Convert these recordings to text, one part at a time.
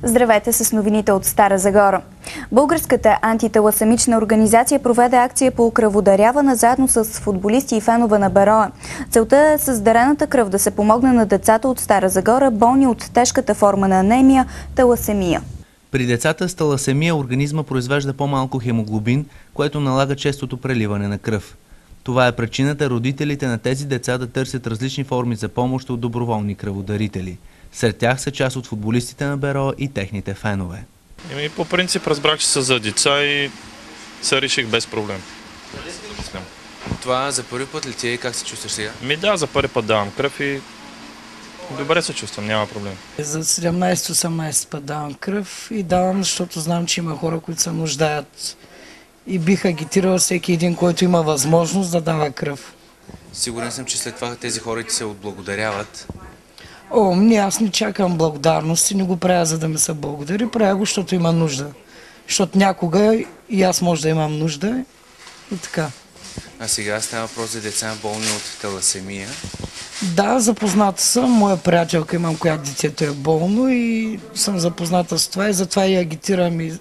Здравейте с новините от Стара Загора. Българската антиталасемична организация проведе акция по кръводаряване заедно с футболисти и фенове на Берое. Целта е с дарената кръв да се помогне на децата от Стара Загора, болни от тежката форма на анемия – таласемия. При децата с таласемия организма произвежда по-малко хемоглобин, което налага честото преливане на кръв. Това е причината родителите на тези деца да търсят различни форми за помощ от доброволни кръводарители. Сред тях са част от футболистите на Берое и техните фенове. По принцип разбрах, че са за деца и се реших без проблем. Това за първи път ли ти е и как се чувстваш сега? Да, за първи път давам кръв и добре се чувствам, няма проблем. За 17-18 път давам кръв и давам, защото знам, че има хора, които се нуждаят. И бих агитирал всеки един, който има възможност да дава кръв. Сигурен съм, че след това тези хора ти се отблагодаряват. Аз не чакам благодарности, не го правя за да ми се благодари, правя го, защото има нужда. Защото някога и аз може да имам нужда и така. А сега става въпрос за деца болни от таласемия. Да, запозната съм. Моя приятелка имам, която детето е болно и съм запозната с това и затова и агитирам и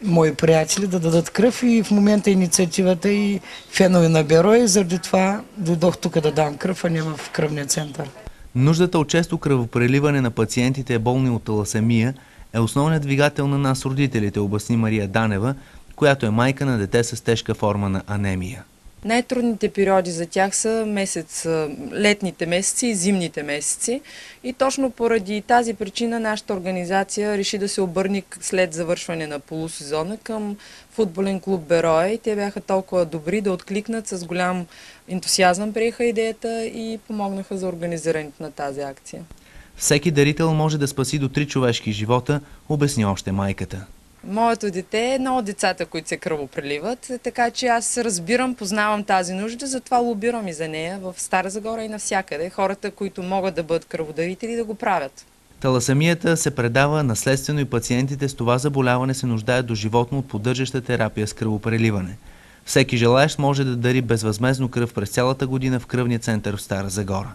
мои приятели да дадат кръв и в момента инициативата и фенове на Берое и заради това дойдох тук да дам кръв, а не в кръвния център. Нуждата от често кръвопреливане на пациентите болни от таласемия е основният двигател на нас родителите, обясни Мария Данева, която е майка на дете с тежка форма на анемия. Най-трудните периоди за тях са летните месеци и зимните месеци. И точно поради тази причина нашата организация реши да се обърне след завършване на полусезона към футболен клуб Берое. И те бяха толкова добри да откликнат, с голям ентусиазъм приеха идеята и помогнаха за организирането на тази акция. Всеки дарител може да спаси до 3 човешки живота, обясни още майката. Моето дете е едно от децата, които се кръвопреливат, така че аз разбирам, познавам тази нужда, затова лобирам и за нея в Стара Загора и навсякъде. Хората, които могат да бъдат кръводарители, да го правят. Таласемията се предава наследствено и пациентите с това заболяване се нуждаят доживотно от поддържаща терапия с кръвопреливане. Всеки желаещ може да дари безвъзмездно кръв през цялата година в кръвния център в Стара Загора.